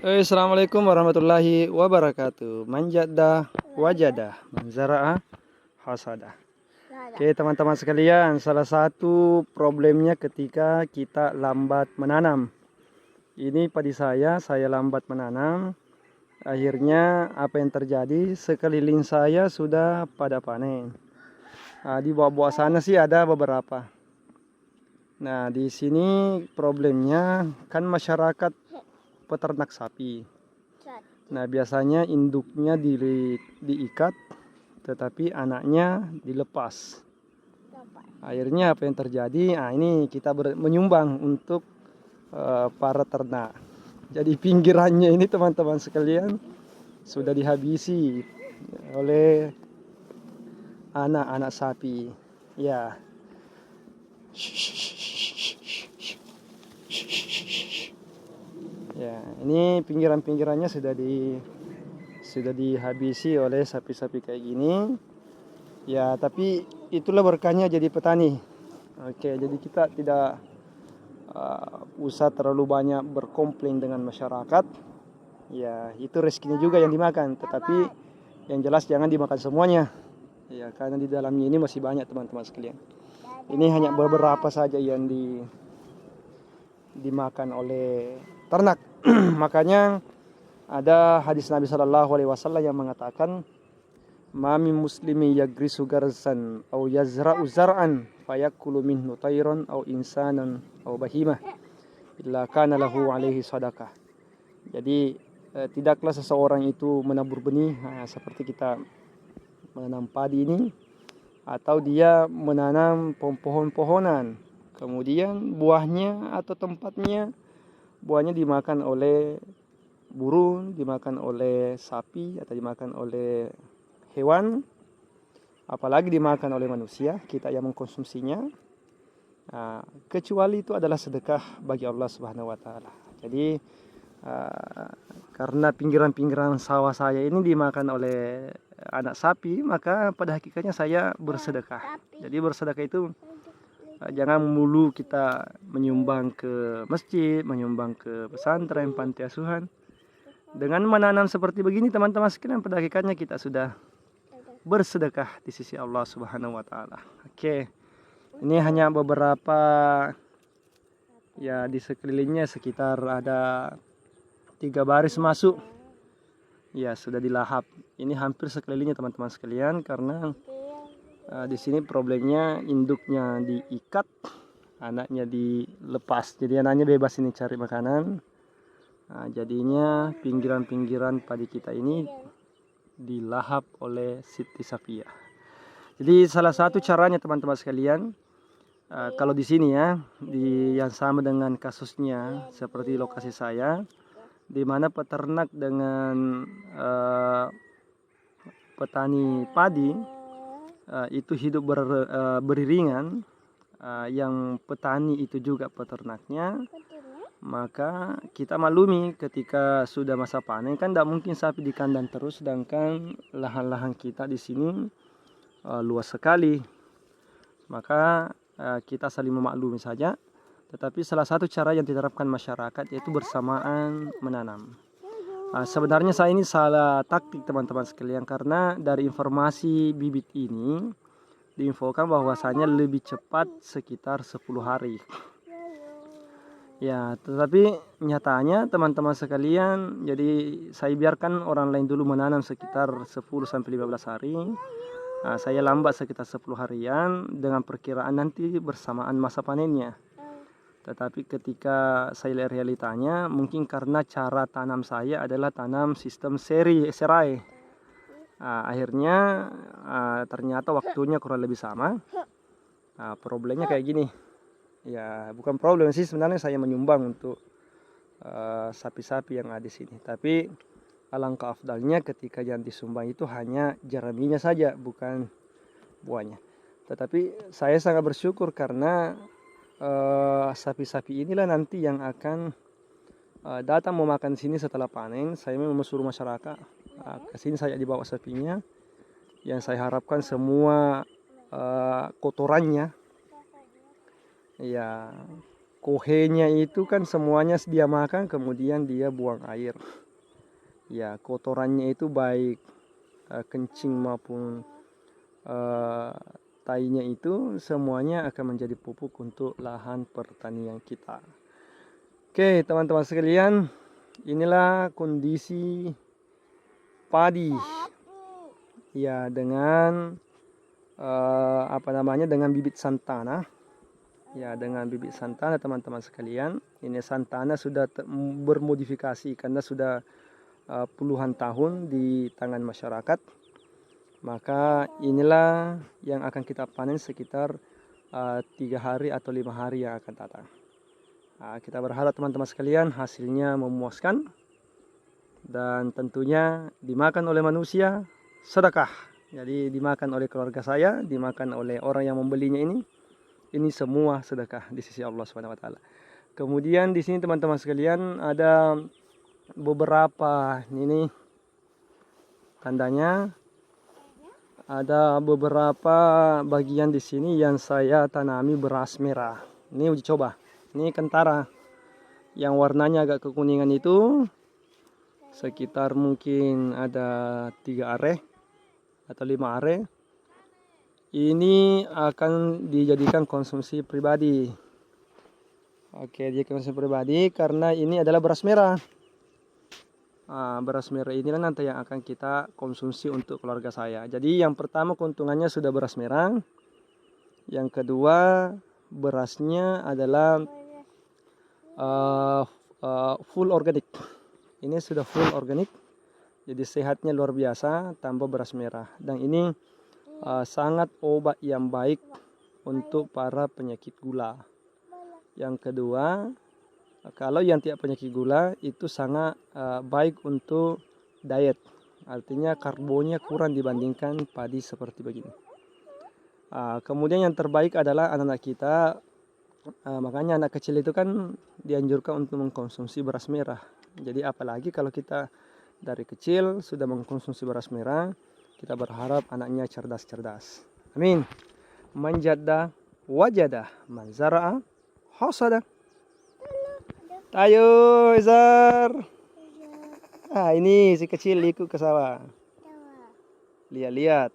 Assalamualaikum warahmatullahi wabarakatuh. Manjadah wajadah, manzara'a hasadah. Oke teman-teman sekalian, salah satu problemnya ketika kita lambat menanam. Ini padi saya lambat menanam. Akhirnya apa yang terjadi? Sekeliling saya sudah pada panen. Di bawah-bawah sana sih ada beberapa. Nah, di sini problemnya kan masyarakat peternak sapi. Nah, biasanya induknya diikat, tetapi anaknya dilepas. Akhirnya apa yang terjadi? Nah, ini kita menyumbang untuk para ternak. Jadi pinggirannya ini teman-teman sekalian sudah dihabisi oleh anak-anak sapi. Ya. Ya, ini pinggiran-pinggirannya sudah dihabisi oleh sapi-sapi kayak gini. Ya, tapi itulah berkahnya jadi petani. Oke, jadi kita tidak usah terlalu banyak berkomplain dengan masyarakat. Ya, itu rezekinya juga yang dimakan, tetapi yang jelas jangan dimakan semuanya. Ya, karena di dalamnya ini masih banyak teman-teman sekalian. Ini hanya beberapa saja yang dimakan oleh ternak. Makanya ada hadis Nabi Shallallahu Alaihi Wasallam yang mengatakan, "Mami muslimi yagrisu garsan, atau yazra'u zar'an, fayakulu minhu tayron, atau insanan, atau bahimah, illa kana lahu alaihi sadaqah." Jadi tidaklah seseorang itu menabur benih, seperti kita menanam padi ini, atau dia menanam pohon-pohonan, kemudian buahnya atau tempatnya buahnya dimakan oleh burung, dimakan oleh sapi, atau dimakan oleh hewan, apalagi dimakan oleh manusia, kita yang mengkonsumsinya, kecuali itu adalah sedekah bagi Allah Subhanahu wa taala. Jadi karena pinggiran-pinggiran sawah saya ini dimakan oleh anak sapi, maka pada hakikatnya saya bersedekah. Jadi bersedekah itu jangan mulu kita menyumbang ke masjid, menyumbang ke pesantren, panti asuhan. Dengan menanam seperti begini teman-teman sekalian, pada hakikatnya kita sudah bersedekah di sisi Allah Subhanahu wa taala. Oke. Ini hanya beberapa, ya, di sekelilingnya sekitar ada 3 baris masuk. Ya, sudah dilahap. Ini hampir sekelilingnya teman-teman sekalian, karena di sini problemnya induknya diikat, anaknya dilepas. Jadi anaknya bebas ini cari makanan. Jadinya pinggiran-pinggiran padi kita ini dilahap oleh Siti Safia. Jadi salah satu caranya teman-teman sekalian, kalau di sini ya, yang sama dengan kasusnya seperti lokasi saya, di mana peternak dengan petani padi itu hidup beriringan, yang petani itu juga peternaknya, maka kita maklumi ketika sudah masa panen kan tidak mungkin sapi di kandang terus, sedangkan lahan-lahan kita di sini luas sekali. Maka kita saling memaklumi saja. Tetapi salah satu cara yang diterapkan masyarakat yaitu bersamaan menanam. Sebenarnya saya ini salah taktik teman-teman sekalian, karena dari informasi bibit ini diinfokan bahwasanya lebih cepat sekitar 10 hari. Ya, tetapi nyatanya teman-teman sekalian, jadi saya biarkan orang lain dulu menanam sekitar 10-15 hari. Saya lambat sekitar 10 harian dengan perkiraan nanti bersamaan masa panennya. Tetapi ketika saya lihat realitanya, mungkin karena cara tanam saya adalah tanam sistem serai. Akhirnya ternyata waktunya kurang lebih sama. Problemnya kayak gini. Ya, bukan problem sih sebenarnya, saya menyumbang untuk sapi-sapi yang ada di sini. Tapi alangkah afdalnya ketika yang disumbang itu hanya jeraminya saja, bukan buahnya. Tetapi saya sangat bersyukur karena sapi-sapi inilah nanti yang akan datang memakan sini setelah panen. Saya memang suruh masyarakat ke sini, saya dibawa sapinya. Yang saya harapkan semua kotorannya, ya, kohenya itu kan semuanya dia makan kemudian dia buang air. Ya, kotorannya itu baik kencing maupun tainya itu semuanya akan menjadi pupuk untuk lahan pertanian kita. Oke, teman-teman sekalian, inilah kondisi padi. Ya, dengan dengan bibit santana. Ya, dengan bibit santana teman-teman sekalian. Ini santana sudah bermodifikasi karena sudah puluhan tahun di tangan masyarakat. Maka inilah yang akan kita panen sekitar 3 hari atau 5 hari yang akan datang. Kita berharap teman-teman sekalian hasilnya memuaskan dan tentunya dimakan oleh manusia, sedekah. Jadi dimakan oleh keluarga saya, dimakan oleh orang yang membelinya ini. Ini semua sedekah di sisi Allah Subhanahu wa taala. Kemudian di sini teman-teman sekalian ada beberapa ini tandanya. Ada beberapa bagian di sini yang saya tanami beras merah. Ini uji coba. Ini kentara. Yang warnanya agak kekuningan itu sekitar mungkin ada 3 are atau 5 are. Ini akan dijadikan konsumsi pribadi. Oke, dia konsumsi pribadi karena ini adalah beras merah. Beras merah inilah nanti yang akan kita konsumsi untuk keluarga saya. Jadi yang pertama keuntungannya sudah beras merah. Yang kedua berasnya adalah full organik. Ini sudah full organik. Jadi sehatnya luar biasa tanpa beras merah. Dan ini sangat obat yang baik untuk para penyakit gula. Yang kedua, kalau yang tidak penyakit gula itu sangat baik untuk diet. Artinya karbonnya kurang dibandingkan padi seperti begini. Kemudian yang terbaik adalah anak-anak kita. Makanya anak kecil itu kan dianjurkan untuk mengkonsumsi beras merah. Jadi apalagi kalau kita dari kecil sudah mengkonsumsi beras merah, kita berharap anaknya cerdas-cerdas. Amin. Manjadda wajada manzara'a hasada. Ayo Izar. Ini si kecil ikut ke sawah. Lihat-lihat.